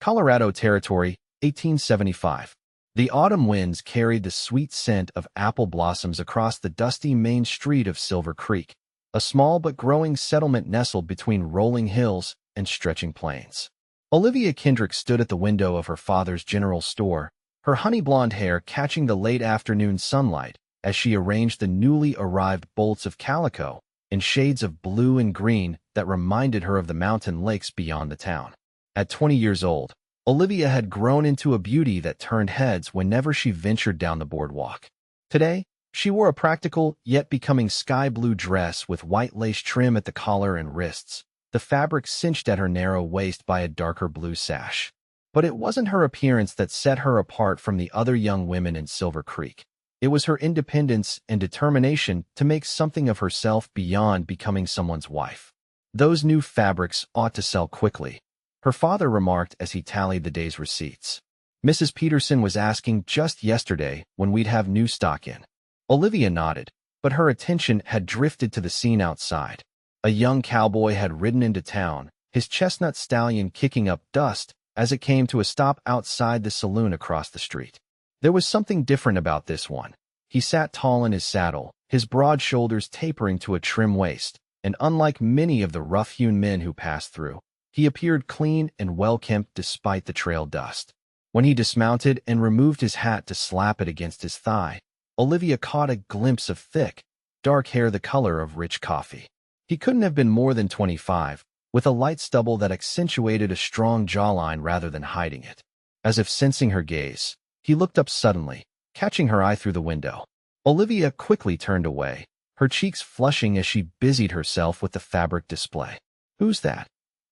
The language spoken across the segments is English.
Colorado Territory, 1875. The autumn winds carried the sweet scent of apple blossoms across the dusty main street of Silver Creek, a small but growing settlement nestled between rolling hills and stretching plains. Olivia Kendrick stood at the window of her father's general store, her honey-blonde hair catching the late afternoon sunlight as she arranged the newly arrived bolts of calico in shades of blue and green that reminded her of the mountain lakes beyond the town. At 20 years old, Olivia had grown into a beauty that turned heads whenever she ventured down the boardwalk. Today, she wore a practical yet becoming sky-blue dress with white lace trim at the collar and wrists, the fabric cinched at her narrow waist by a darker blue sash. But it wasn't her appearance that set her apart from the other young women in Silver Creek. It was her independence and determination to make something of herself beyond becoming someone's wife. "Those new fabrics ought to sell quickly," her father remarked as he tallied the day's receipts. "Mrs. Peterson was asking just yesterday when we'd have new stock in." Olivia nodded, but her attention had drifted to the scene outside. A young cowboy had ridden into town, his chestnut stallion kicking up dust as it came to a stop outside the saloon across the street. There was something different about this one. He sat tall in his saddle, his broad shoulders tapering to a trim waist, and unlike many of the rough-hewn men who passed through, he appeared clean and well-kempt despite the trail dust. When he dismounted and removed his hat to slap it against his thigh, Olivia caught a glimpse of thick, dark hair the color of rich coffee. He couldn't have been more than 25, with a light stubble that accentuated a strong jawline rather than hiding it. As if sensing her gaze, he looked up suddenly, catching her eye through the window. Olivia quickly turned away, her cheeks flushing as she busied herself with the fabric display. "Who's that?"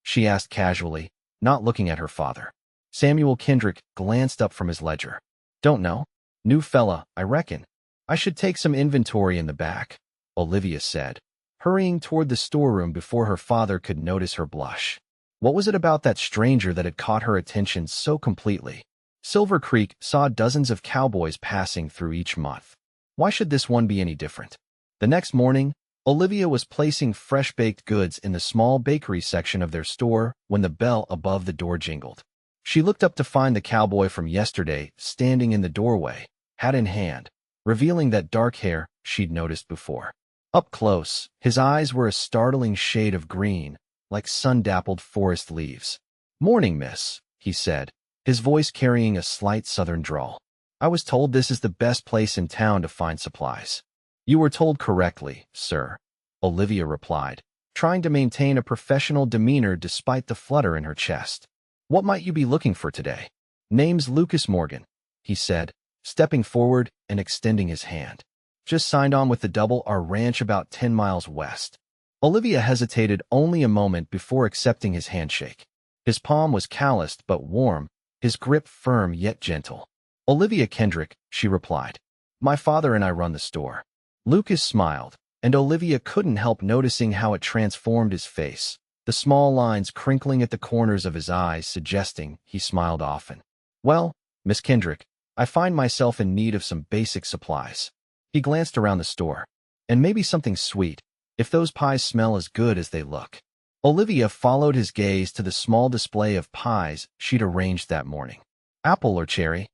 she asked casually, not looking at her father. Samuel Kendrick glanced up from his ledger. "Don't know. New fella, I reckon. I should take some inventory in the back," Olivia said, hurrying toward the storeroom before her father could notice her blush. What was it about that stranger that had caught her attention so completely? Silver Creek saw dozens of cowboys passing through each month. Why should this one be any different? The next morning, Olivia was placing fresh-baked goods in the small bakery section of their store when the bell above the door jingled. She looked up to find the cowboy from yesterday standing in the doorway, hat in hand, revealing that dark hair she'd noticed before. Up close, his eyes were a startling shade of green, like sun-dappled forest leaves. "Morning, miss," he said, his voice carrying a slight southern drawl. "I was told this is the best place in town to find supplies." "You were told correctly, sir," Olivia replied, trying to maintain a professional demeanor despite the flutter in her chest. "What might you be looking for today?" "Name's Lucas Morgan," he said, stepping forward and extending his hand. "Just signed on with the Double R Ranch about 10 miles west." Olivia hesitated only a moment before accepting his handshake. His palm was calloused but warm, his grip firm yet gentle. "Olivia Kendrick," she replied. "My father and I run the store." Lucas smiled, and Olivia couldn't help noticing how it transformed his face, the small lines crinkling at the corners of his eyes suggesting he smiled often. "Well, Miss Kendrick, I find myself in need of some basic supplies." He glanced around the store. "And maybe something sweet, if those pies smell as good as they look." Olivia followed his gaze to the small display of pies she'd arranged that morning. "Apple or cherry?"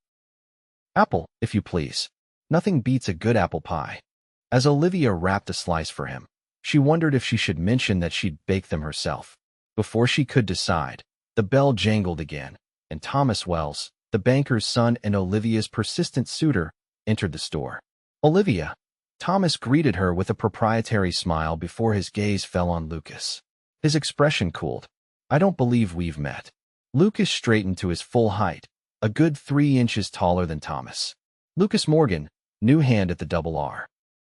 "Apple, if you please. Nothing beats a good apple pie." As Olivia wrapped a slice for him, she wondered if she should mention that she'd baked them herself. Before she could decide, the bell jangled again, and Thomas Wells, the banker's son and Olivia's persistent suitor, entered the store. "Olivia." Thomas greeted her with a proprietary smile before his gaze fell on Lucas. His expression cooled. "I don't believe we've met." Lucas straightened to his full height, a good 3 inches taller than Thomas. "Lucas Morgan, new hand at the Double R."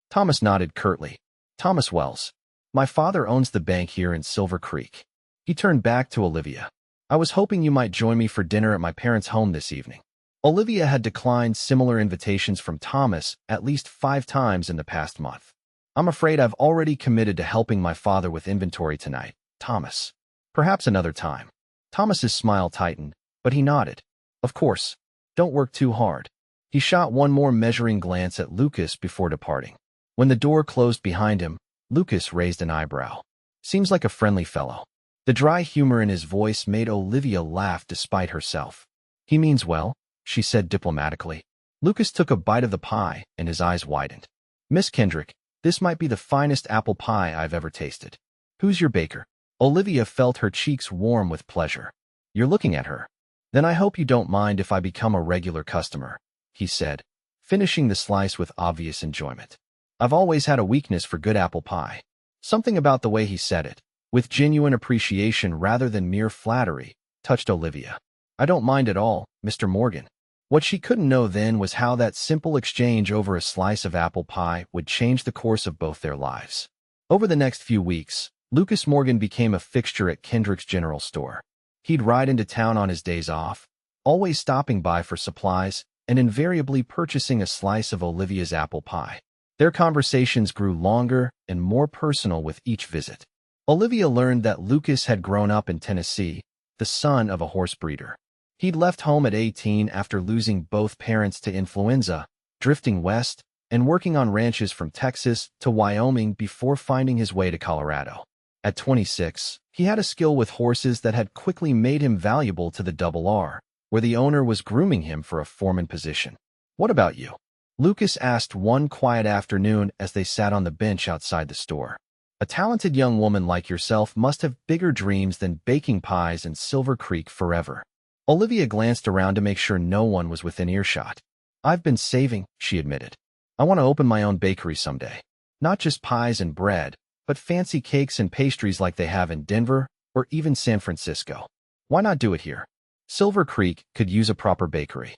Thomas nodded curtly. "Thomas Wells. My father owns the bank here in Silver Creek." He turned back to Olivia. "I was hoping you might join me for dinner at my parents' home this evening." Olivia had declined similar invitations from Thomas at least 5 times in the past month. "I'm afraid I've already committed to helping my father with inventory tonight, Thomas. Perhaps another time." Thomas's smile tightened, but he nodded. "Of course. Don't work too hard." He shot one more measuring glance at Lucas before departing. When the door closed behind him, Lucas raised an eyebrow. "Seems like a friendly fellow." The dry humor in his voice made Olivia laugh despite herself. He means well, she said diplomatically. Lucas took a bite of the pie, and his eyes widened. Miss Kendrick, this might be the finest apple pie I've ever tasted. Who's your baker? Olivia felt her cheeks warm with pleasure. You're looking at her. Then I hope you don't mind if I become a regular customer, he said, finishing the slice with obvious enjoyment. I've always had a weakness for good apple pie. Something about the way he said it, with genuine appreciation rather than mere flattery, touched Olivia. I don't mind at all, Mr. Morgan. What she couldn't know then was how that simple exchange over a slice of apple pie would change the course of both their lives. Over the next few weeks, Lucas Morgan became a fixture at Kendrick's general store. He'd ride into town on his days off, always stopping by for supplies and invariably purchasing a slice of Olivia's apple pie. Their conversations grew longer and more personal with each visit. Olivia learned that Lucas had grown up in Tennessee, the son of a horse breeder. He'd left home at 18 after losing both parents to influenza, drifting west, and working on ranches from Texas to Wyoming before finding his way to Colorado. At 26, he had a skill with horses that had quickly made him valuable to the R, where the owner was grooming him for a foreman position. What about you? Lucas asked one quiet afternoon as they sat on the bench outside the store. A talented young woman like yourself must have bigger dreams than baking pies in Silver Creek forever. Olivia glanced around to make sure no one was within earshot. I've been saving, she admitted. I want to open my own bakery someday. Not just pies and bread, but fancy cakes and pastries like they have in Denver or even San Francisco. Why not do it here? Silver Creek could use a proper bakery.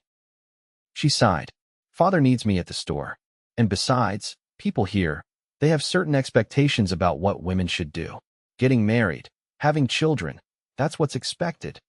She sighed. Father needs me at the store. And besides, people here, they have certain expectations about what women should do. Getting married, having children, that's what's expected.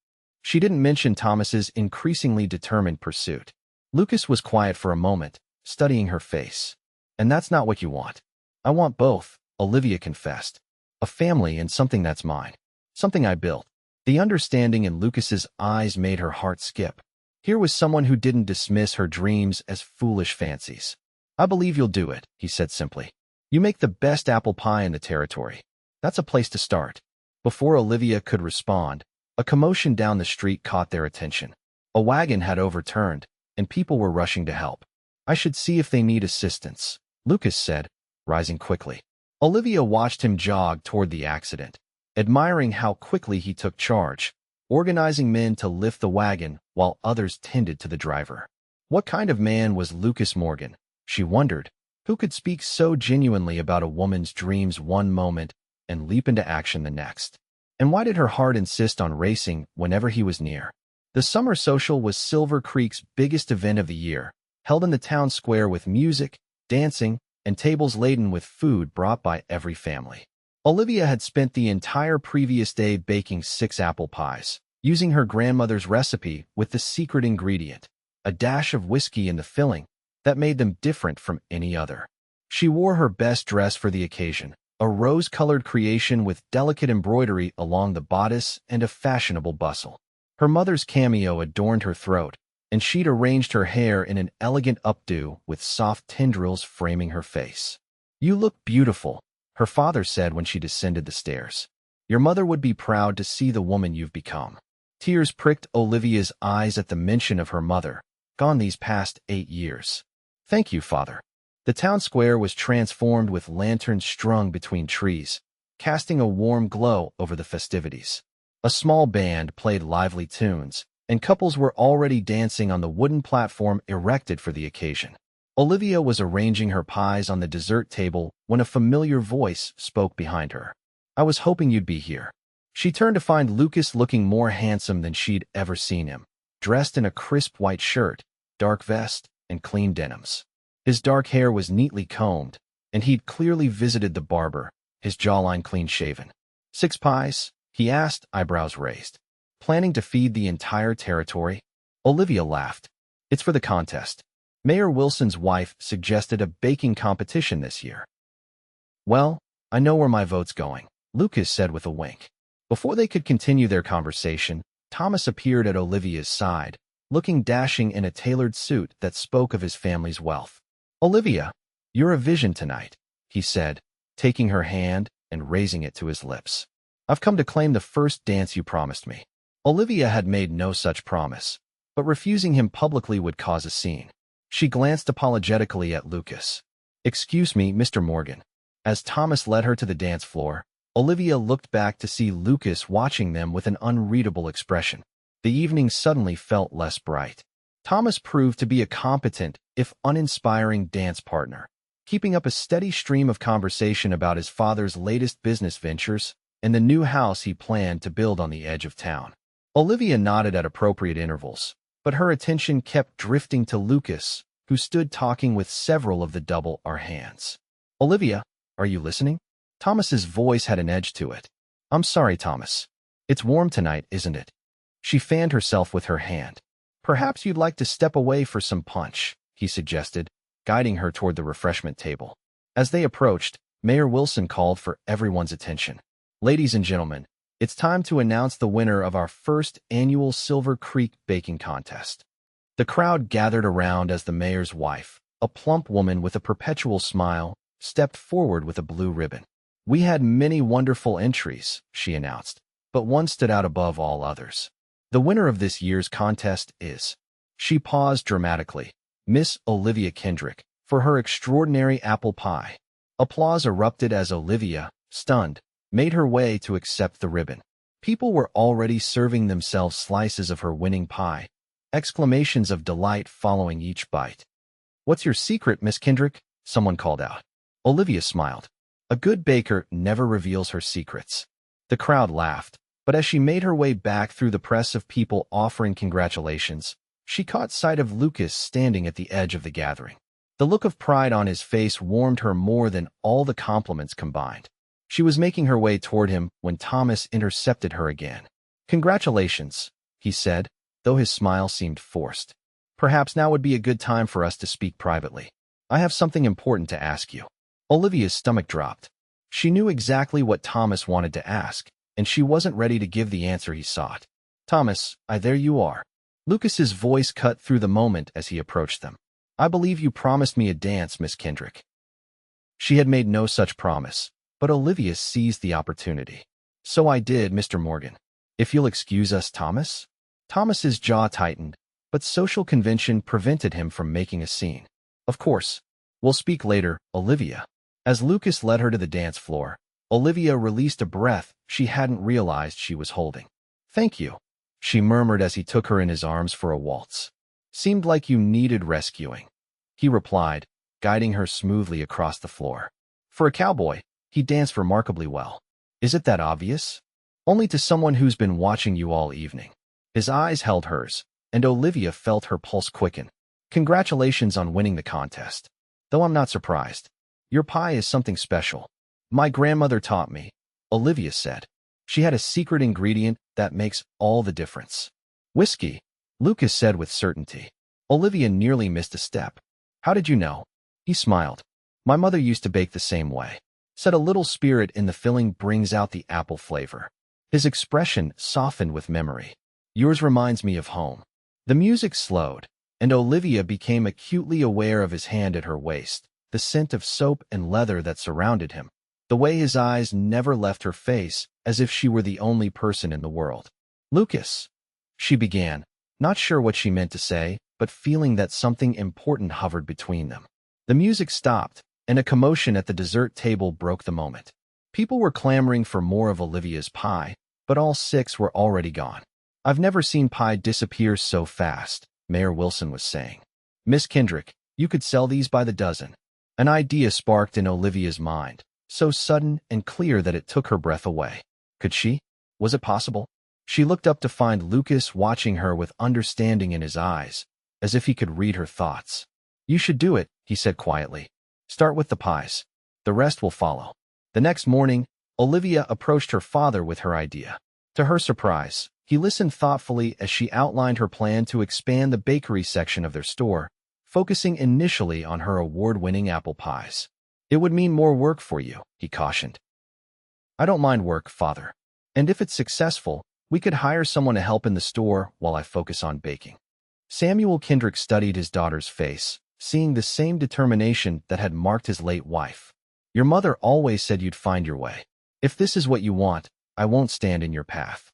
She didn't mention Thomas's increasingly determined pursuit. Lucas was quiet for a moment, studying her face. And that's not what you want. I want both, Olivia confessed. A family and something that's mine. Something I built. The understanding in Lucas's eyes made her heart skip. Here was someone who didn't dismiss her dreams as foolish fancies. I believe you'll do it, he said simply. You make the best apple pie in the territory. That's a place to start. Before Olivia could respond, a commotion down the street caught their attention. A wagon had overturned, and people were rushing to help. I should see if they need assistance, Lucas said, rising quickly. Olivia watched him jog toward the accident, admiring how quickly he took charge, organizing men to lift the wagon while others tended to the driver. What kind of man was Lucas Morgan, she wondered, who could speak so genuinely about a woman's dreams one moment and leap into action the next? And why did her heart insist on racing whenever he was near? The summer social was Silver Creek's biggest event of the year, held in the town square with music, dancing, and tables laden with food brought by every family. Olivia had spent the entire previous day baking 6 apple pies, using her grandmother's recipe with the secret ingredient, a dash of whiskey in the filling, that made them different from any other. She wore her best dress for the occasion, a rose-colored creation with delicate embroidery along the bodice and a fashionable bustle. Her mother's cameo adorned her throat, and she'd arranged her hair in an elegant updo with soft tendrils framing her face. You look beautiful, her father said when she descended the stairs. Your mother would be proud to see the woman you've become. Tears pricked Olivia's eyes at the mention of her mother, gone these past 8 years. Thank you, father. The town square was transformed with lanterns strung between trees, casting a warm glow over the festivities. A small band played lively tunes, and couples were already dancing on the wooden platform erected for the occasion. Olivia was arranging her pies on the dessert table when a familiar voice spoke behind her. I was hoping you'd be here. She turned to find Lucas looking more handsome than she'd ever seen him, dressed in a crisp white shirt, dark vest, and clean denims. His dark hair was neatly combed, and he'd clearly visited the barber, his jawline clean-shaven. 6 pies? He asked, eyebrows raised. Planning to feed the entire territory? Olivia laughed. It's for the contest. Mayor Wilson's wife suggested a baking competition this year. Well, I know where my vote's going, Lucas said with a wink. Before they could continue their conversation, Thomas appeared at Olivia's side, looking dashing in a tailored suit that spoke of his family's wealth. Olivia, you're a vision tonight, he said, taking her hand and raising it to his lips. I've come to claim the first dance you promised me." Olivia had made no such promise, but refusing him publicly would cause a scene. She glanced apologetically at Lucas. "Excuse me, Mr. Morgan." As Thomas led her to the dance floor, Olivia looked back to see Lucas watching them with an unreadable expression. The evening suddenly felt less bright. Thomas proved to be a competent, if uninspiring, dance partner, keeping up a steady stream of conversation about his father's latest business ventures and the new house he planned to build on the edge of town. Olivia nodded at appropriate intervals, but her attention kept drifting to Lucas, who stood talking with several of the double R hands. "Olivia, are you listening?" Thomas's voice had an edge to it. "I'm sorry, Thomas. It's warm tonight, isn't it?" She fanned herself with her hand. "Perhaps you'd like to step away for some punch," he suggested, guiding her toward the refreshment table. As they approached, Mayor Wilson called for everyone's attention. "Ladies and gentlemen, it's time to announce the winner of our first annual Silver Creek Baking Contest." The crowd gathered around as the mayor's wife, a plump woman with a perpetual smile, stepped forward with a blue ribbon. "We had many wonderful entries," she announced, but one stood out above all others. "The winner of this year's contest is," she paused dramatically, "Miss Olivia Kendrick, for her extraordinary apple pie." Applause erupted as Olivia, stunned, made her way to accept the ribbon. People were already serving themselves slices of her winning pie, exclamations of delight following each bite. "What's your secret, Miss Kendrick?" someone called out. Olivia smiled. "A good baker never reveals her secrets." The crowd laughed, but as she made her way back through the press of people offering congratulations, she caught sight of Lucas standing at the edge of the gathering. The look of pride on his face warmed her more than all the compliments combined. She was making her way toward him when Thomas intercepted her again. "Congratulations," he said, though his smile seemed forced. "Perhaps now would be a good time for us to speak privately. I have something important to ask you." Olivia's stomach dropped. She knew exactly what Thomas wanted to ask, and she wasn't ready to give the answer he sought. "Thomas, there you are." Lucas's voice cut through the moment as he approached them. "I believe you promised me a dance, Miss Kendrick." She had made no such promise, but Olivia seized the opportunity. "So I did, Mr. Morgan. If you'll excuse us, Thomas?" Thomas's jaw tightened, but social convention prevented him from making a scene. "Of course. We'll speak later, Olivia." As Lucas led her to the dance floor, Olivia released a breath she hadn't realized she was holding. "Thank you," she murmured as he took her in his arms for a waltz. "Seemed like you needed rescuing," he replied, guiding her smoothly across the floor. For a cowboy, he danced remarkably well. "Is it that obvious?" "Only to someone who's been watching you all evening." His eyes held hers, and Olivia felt her pulse quicken. "Congratulations on winning the contest. Though I'm not surprised. Your pie is something special. My grandmother taught me," Olivia said. "She had a secret ingredient that makes all the difference." "Whiskey," Lucas said with certainty. Olivia nearly missed a step. "How did you know?" He smiled. "My mother used to bake the same way. Said a little spirit in the filling brings out the apple flavor." His expression softened with memory. "Yours reminds me of home." The music slowed, and Olivia became acutely aware of his hand at her waist, the scent of soap and leather that surrounded him, the way his eyes never left her face, as if she were the only person in the world. "Lucas," she began, not sure what she meant to say, but feeling that something important hovered between them. The music stopped, and a commotion at the dessert table broke the moment. People were clamoring for more of Olivia's pie, but all 6 were already gone. "I've never seen pie disappear so fast," Mayor Wilson was saying. "Miss Kendrick, you could sell these by the dozen." An idea sparked in Olivia's mind, so sudden and clear that it took her breath away. Could she? Was it possible? She looked up to find Lucas watching her with understanding in his eyes, as if he could read her thoughts. "You should do it," he said quietly. "Start with the pies. The rest will follow." The next morning, Olivia approached her father with her idea. To her surprise, he listened thoughtfully as she outlined her plan to expand the bakery section of their store, focusing initially on her award-winning apple pies. "It would mean more work for you," he cautioned. "I don't mind work, Father. And if it's successful, we could hire someone to help in the store while I focus on baking." Samuel Kendrick studied his daughter's face, seeing the same determination that had marked his late wife. "Your mother always said you'd find your way. If this is what you want, I won't stand in your path.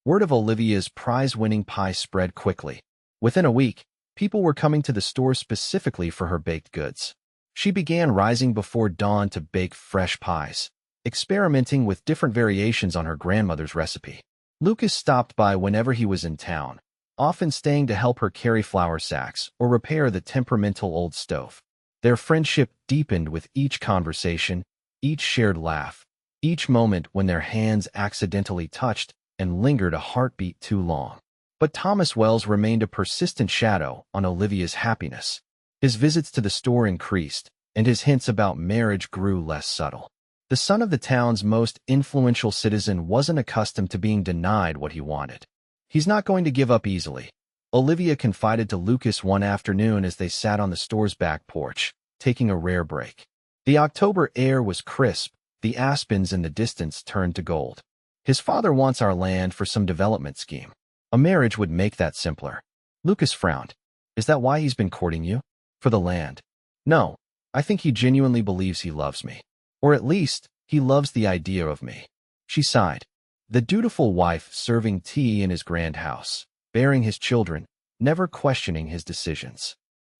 Word of Olivia's prize-winning pie spread quickly. Within a week, people were coming to the store specifically for her baked goods. She began rising before dawn to bake fresh pies, experimenting with different variations on her grandmother's recipe. Lucas stopped by whenever he was in town, often staying to help her carry flour sacks or repair the temperamental old stove. Their friendship deepened with each conversation, each shared laugh, each moment when their hands accidentally touched and lingered a heartbeat too long. But Thomas Wells remained a persistent shadow on Olivia's happiness. His visits to the store increased, and his hints about marriage grew less subtle. The son of the town's most influential citizen wasn't accustomed to being denied what he wanted. He's not going to give up easily, Olivia confided to Lucas one afternoon as they sat on the store's back porch, taking a rare break. The October air was crisp, the aspens in the distance turned to gold. His father wants our land for some development scheme. A marriage would make that simpler. Lucas frowned. Is that why he's been courting you? For the land? No, I think he genuinely believes he loves me. Or at least, he loves the idea of me. She sighed. The dutiful wife serving tea in his grand house, bearing his children, never questioning his decisions.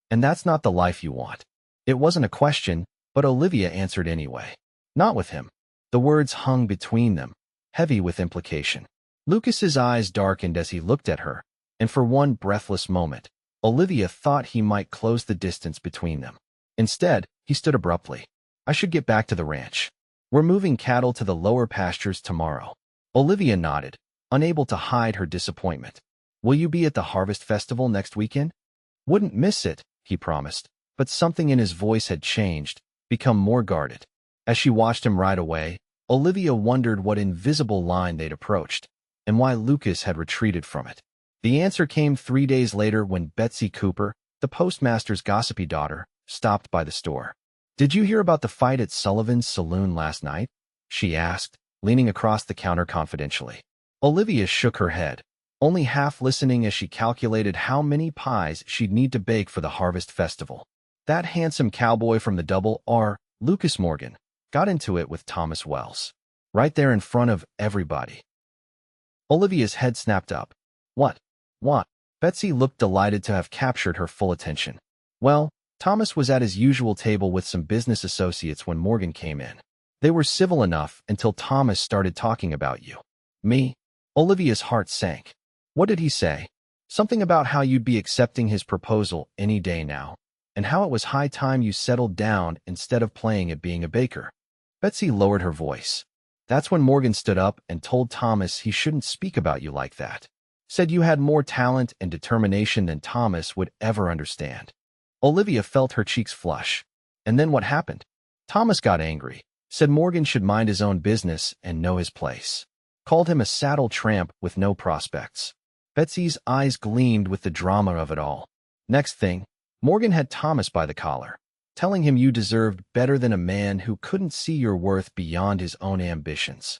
And that's not the life you want. It wasn't a question, but Olivia answered anyway. Not with him. The words hung between them, heavy with implication. Lucas's eyes darkened as he looked at her, and for one breathless moment, Olivia thought he might close the distance between them. Instead, he stood abruptly. I should get back to the ranch. We're moving cattle to the lower pastures tomorrow. Olivia nodded, unable to hide her disappointment. Will you be at the Harvest Festival next weekend? Wouldn't miss it, he promised, but something in his voice had changed, become more guarded. As she watched him ride away, Olivia wondered what invisible line they'd approached, and why Lucas had retreated from it. The answer came 3 days later when Betsy Cooper, the postmaster's gossipy daughter, stopped by the store. Did you hear about the fight at Sullivan's saloon last night? She asked, leaning across the counter confidentially. Olivia shook her head, only half listening as she calculated how many pies she'd need to bake for the Harvest Festival. That handsome cowboy from the Double R, Lucas Morgan, got into it with Thomas Wells. Right there in front of everybody. Olivia's head snapped up. What? What? Betsy looked delighted to have captured her full attention. Well, Thomas was at his usual table with some business associates when Morgan came in. They were civil enough until Thomas started talking about you. Me? Olivia's heart sank. What did he say? Something about how you'd be accepting his proposal any day now, and how it was high time you settled down instead of playing at being a baker. Betsy lowered her voice. That's when Morgan stood up and told Thomas he shouldn't speak about you like that. Said you had more talent and determination than Thomas would ever understand. Olivia felt her cheeks flush. And then what happened? Thomas got angry, said Morgan should mind his own business and know his place. Called him a saddle tramp with no prospects. Betsy's eyes gleamed with the drama of it all. Next thing, Morgan had Thomas by the collar, telling him you deserved better than a man who couldn't see your worth beyond his own ambitions.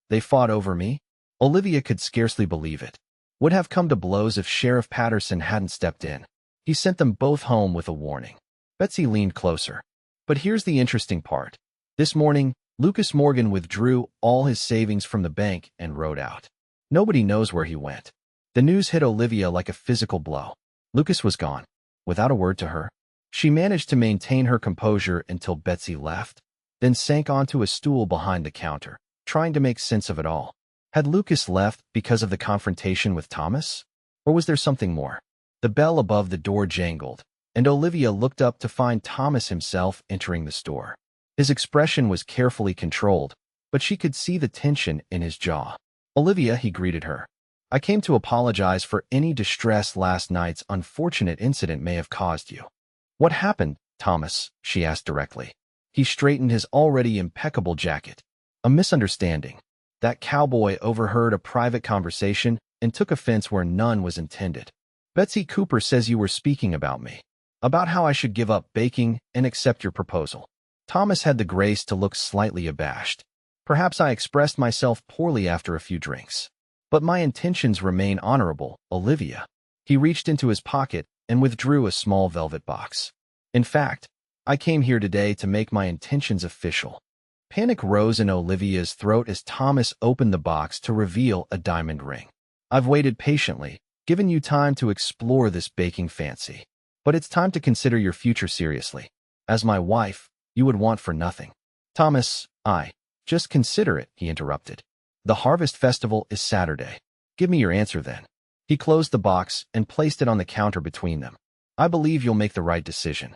They fought over me? Olivia could scarcely believe it. Would have come to blows if Sheriff Patterson hadn't stepped in. He sent them both home with a warning. Betsy leaned closer. But here's the interesting part. This morning, Lucas Morgan withdrew all his savings from the bank and rode out. Nobody knows where he went. The news hit Olivia like a physical blow. Lucas was gone, without a word to her. She managed to maintain her composure until Betsy left, then sank onto a stool behind the counter, trying to make sense of it all. Had Lucas left because of the confrontation with Thomas? Or was there something more? The bell above the door jangled, and Olivia looked up to find Thomas himself entering the store. His expression was carefully controlled, but she could see the tension in his jaw. Olivia, he greeted her. I came to apologize for any distress last night's unfortunate incident may have caused you. What happened, Thomas? She asked directly. He straightened his already impeccable jacket. A misunderstanding. That cowboy overheard a private conversation and took offense where none was intended. Betsy Cooper says you were speaking about me, about how I should give up baking and accept your proposal. Thomas had the grace to look slightly abashed. Perhaps I expressed myself poorly after a few drinks. But my intentions remain honorable, Olivia. He reached into his pocket and withdrew a small velvet box. In fact, I came here today to make my intentions official. Panic rose in Olivia's throat as Thomas opened the box to reveal a diamond ring. I've waited patiently, given you time to explore this baking fancy. But it's time to consider your future seriously. As my wife, you would want for nothing. Thomas, just consider it, he interrupted. The Harvest Festival is Saturday. Give me your answer then. He closed the box and placed it on the counter between them. I believe you'll make the right decision.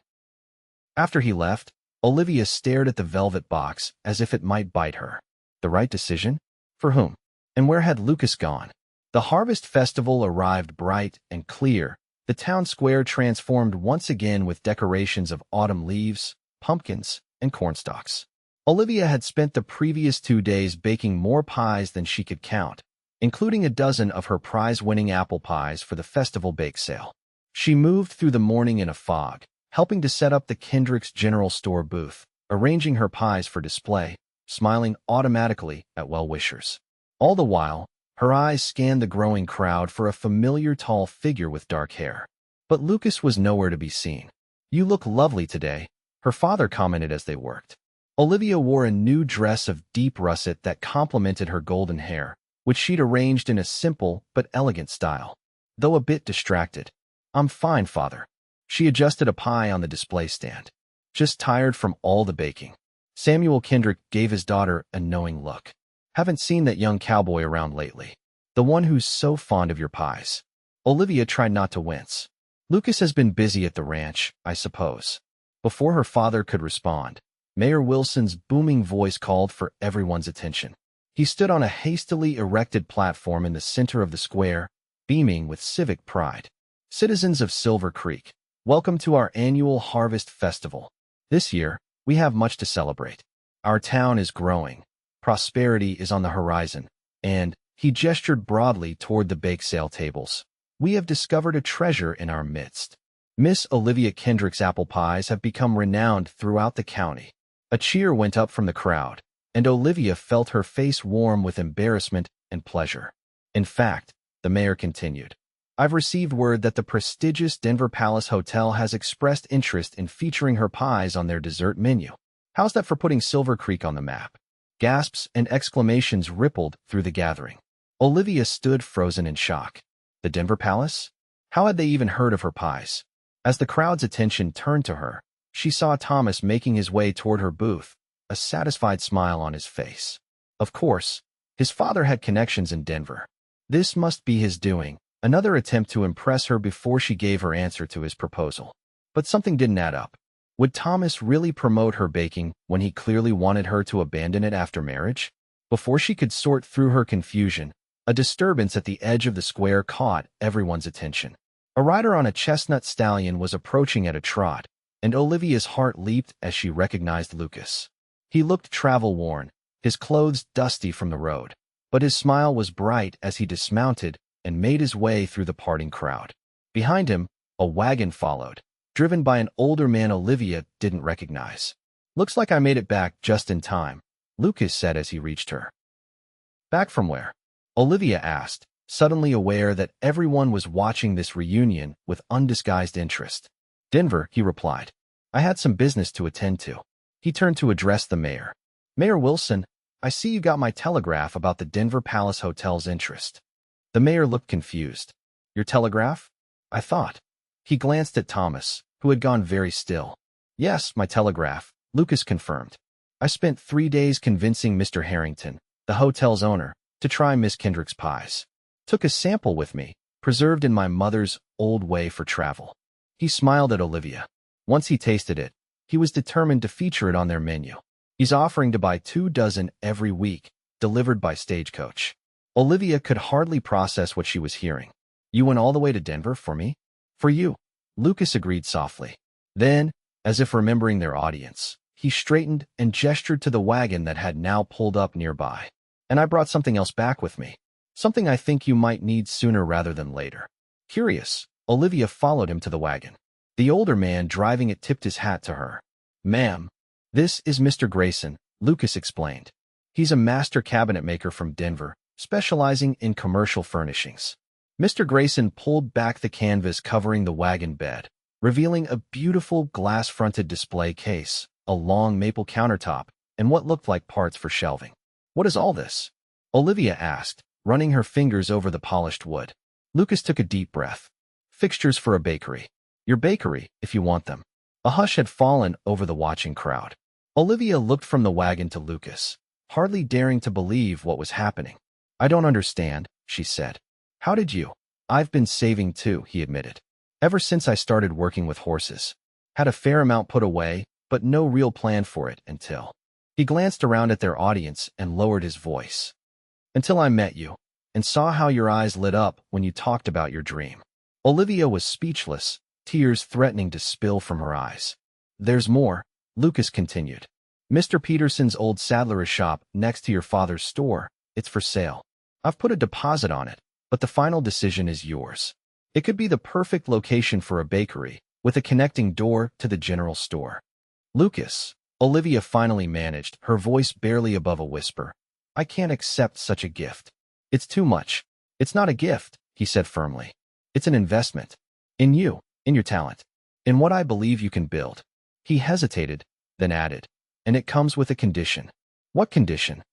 After he left, Olivia stared at the velvet box as if it might bite her. The right decision? For whom? And where had Lucas gone? The Harvest Festival arrived bright and clear, the town square transformed once again with decorations of autumn leaves, pumpkins, and cornstalks. Olivia had spent the previous 2 days baking more pies than she could count, including a dozen of her prize-winning apple pies for the festival bake sale. She moved through the morning in a fog, helping to set up the Kendrick's general store booth, arranging her pies for display, smiling automatically at well-wishers. All the while, her eyes scanned the growing crowd for a familiar tall figure with dark hair. But Lucas was nowhere to be seen. You look lovely today, her father commented as they worked. Olivia wore a new dress of deep russet that complemented her golden hair, which she'd arranged in a simple but elegant style. Though a bit distracted. I'm fine, father. She adjusted a pie on the display stand. Just tired from all the baking. Samuel Kendrick gave his daughter a knowing look. Haven't seen that young cowboy around lately. The one who's so fond of your pies. Olivia tried not to wince. Lucas has been busy at the ranch, I suppose. Before her father could respond, Mayor Wilson's booming voice called for everyone's attention. He stood on a hastily erected platform in the center of the square, beaming with civic pride. Citizens of Silver Creek, welcome to our annual Harvest Festival. This year, we have much to celebrate. Our town is growing. Prosperity is on the horizon, and he gestured broadly toward the bake sale tables. We have discovered a treasure in our midst. Miss Olivia Kendrick's apple pies have become renowned throughout the county. A cheer went up from the crowd, and Olivia felt her face warm with embarrassment and pleasure. In fact, the mayor continued, I've received word that the prestigious Denver Palace Hotel has expressed interest in featuring her pies on their dessert menu. How's that for putting Silver Creek on the map? Gasps and exclamations rippled through the gathering. Olivia stood frozen in shock. The Denver Palace? How had they even heard of her pies? As the crowd's attention turned to her, she saw Thomas making his way toward her booth, a satisfied smile on his face. Of course, his father had connections in Denver. This must be his doing, another attempt to impress her before she gave her answer to his proposal. But something didn't add up. Would Thomas really promote her baking when he clearly wanted her to abandon it after marriage? Before she could sort through her confusion, a disturbance at the edge of the square caught everyone's attention. A rider on a chestnut stallion was approaching at a trot, and Olivia's heart leaped as she recognized Lucas. He looked travel-worn, his clothes dusty from the road, but his smile was bright as he dismounted and made his way through the parting crowd. Behind him, a wagon followed, driven by an older man Olivia didn't recognize. Looks like I made it back just in time, Lucas said as he reached her. Back from where? Olivia asked, suddenly aware that everyone was watching this reunion with undisguised interest. Denver, he replied. I had some business to attend to. He turned to address the mayor. Mayor Wilson, I see you got my telegraph about the Denver Palace Hotel's interest. The mayor looked confused. Your telegraph? I thought. He glanced at Thomas, who had gone very still. Yes, my telegraph, Lucas confirmed. I spent 3 days convincing Mr. Harrington, the hotel's owner, to try Miss Kendrick's pies. Took a sample with me, preserved in my mother's old way for travel. He smiled at Olivia. Once he tasted it, he was determined to feature it on their menu. He's offering to buy 2 dozen every week, delivered by stagecoach. Olivia could hardly process what she was hearing. You went all the way to Denver for me? For you, Lucas agreed softly. Then, as if remembering their audience, he straightened and gestured to the wagon that had now pulled up nearby. And I brought something else back with me. Something I think you might need sooner rather than later. Curious, Olivia followed him to the wagon. The older man driving it tipped his hat to her. Ma'am, this is Mr. Grayson, Lucas explained. He's a master cabinet maker from Denver, specializing in commercial furnishings. Mr. Grayson pulled back the canvas covering the wagon bed, revealing a beautiful glass-fronted display case, a long maple countertop, and what looked like parts for shelving. "What is all this?" Olivia asked, running her fingers over the polished wood. Lucas took a deep breath. "Fixtures for a bakery. Your bakery, if you want them." A hush had fallen over the watching crowd. Olivia looked from the wagon to Lucas, hardly daring to believe what was happening. "I don't understand," she said. "How did you?" "I've been saving too," he admitted. "Ever since I started working with horses. Had a fair amount put away, but no real plan for it until—" He glanced around at their audience and lowered his voice. "Until I met you, and saw how your eyes lit up when you talked about your dream." Olivia was speechless, tears threatening to spill from her eyes. "There's more," Lucas continued. "Mr. Peterson's old saddler's shop next to your father's store. It's for sale. I've put a deposit on it, but the final decision is yours. It could be the perfect location for a bakery, with a connecting door to the general store." "Lucas," Olivia finally managed, her voice barely above a whisper, "I can't accept such a gift. It's too much." "It's not a gift," he said firmly. "It's an investment. In you, in your talent, in what I believe you can build." He hesitated, then added, "And it comes with a condition." "What condition?"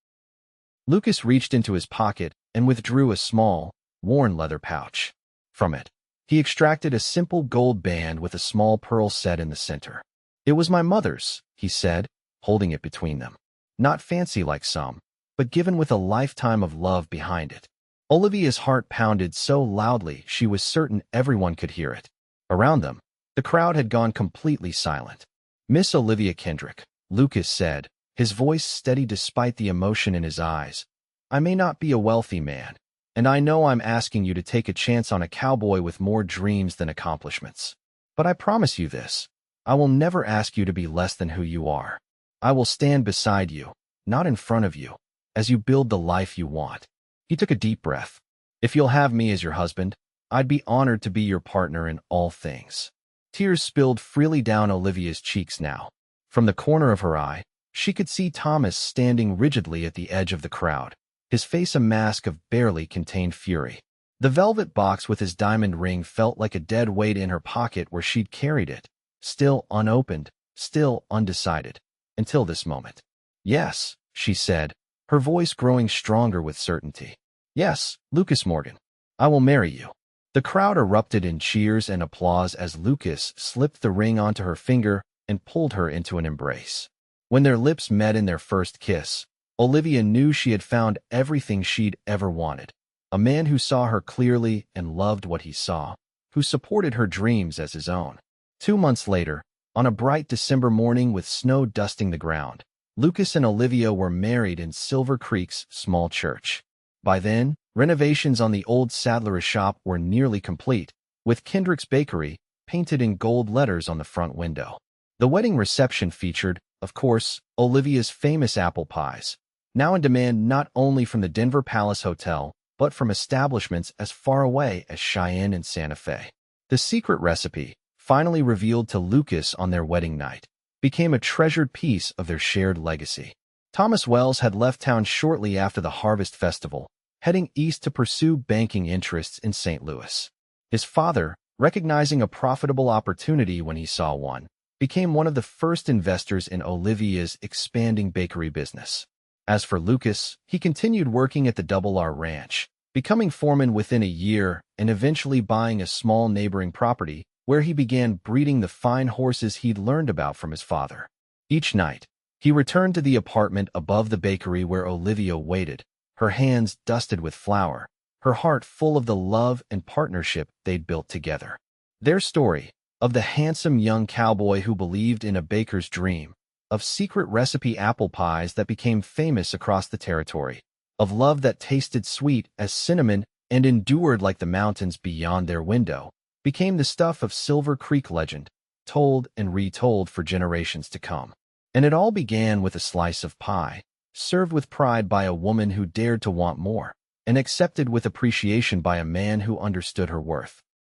Lucas reached into his pocket and withdrew a small, worn leather pouch. From it, he extracted a simple gold band with a small pearl set in the center. "It was my mother's," he said, holding it between them. "Not fancy like some, but given with a lifetime of love behind it." Olivia's heart pounded so loudly she was certain everyone could hear it. Around them, the crowd had gone completely silent. "Miss Olivia Kendrick," Lucas said, his voice steady despite the emotion in his eyes, "I may not be a wealthy man, and I know I'm asking you to take a chance on a cowboy with more dreams than accomplishments. But I promise you this, I will never ask you to be less than who you are. I will stand beside you, not in front of you, as you build the life you want." He took a deep breath. "If you'll have me as your husband, I'd be honored to be your partner in all things." Tears spilled freely down Olivia's cheeks now. From the corner of her eye, she could see Thomas standing rigidly at the edge of the crowd, his face a mask of barely contained fury. The velvet box with his diamond ring felt like a dead weight in her pocket where she'd carried it, still unopened, still undecided, until this moment. "Yes," she said, her voice growing stronger with certainty. "Yes, Lucas Morgan, I will marry you." The crowd erupted in cheers and applause as Lucas slipped the ring onto her finger and pulled her into an embrace. When their lips met in their first kiss, Olivia knew she had found everything she'd ever wanted. A man who saw her clearly and loved what he saw, who supported her dreams as his own. 2 months later, on a bright December morning with snow dusting the ground, Lucas and Olivia were married in Silver Creek's small church. By then, renovations on the old saddler's shop were nearly complete, with Kendrick's Bakery painted in gold letters on the front window. The wedding reception featured, of course, Olivia's famous apple pies, now in demand not only from the Denver Palace Hotel, but from establishments as far away as Cheyenne and Santa Fe. The secret recipe, finally revealed to Lucas on their wedding night, became a treasured piece of their shared legacy. Thomas Wells had left town shortly after the Harvest Festival, heading east to pursue banking interests in St. Louis. His father, recognizing a profitable opportunity when he saw one, became one of the first investors in Olivia's expanding bakery business. As for Lucas, he continued working at the Double R Ranch, becoming foreman within a year and eventually buying a small neighboring property where he began breeding the fine horses he'd learned about from his father. Each night, he returned to the apartment above the bakery where Olivia waited, her hands dusted with flour, her heart full of the love and partnership they'd built together. Their story, of the handsome young cowboy who believed in a baker's dream, of secret recipe apple pies that became famous across the territory, of love that tasted sweet as cinnamon and endured like the mountains beyond their window, became the stuff of Silver Creek legend, told and retold for generations to come. And it all began with a slice of pie, served with pride by a woman who dared to want more, and accepted with appreciation by a man who understood her worth.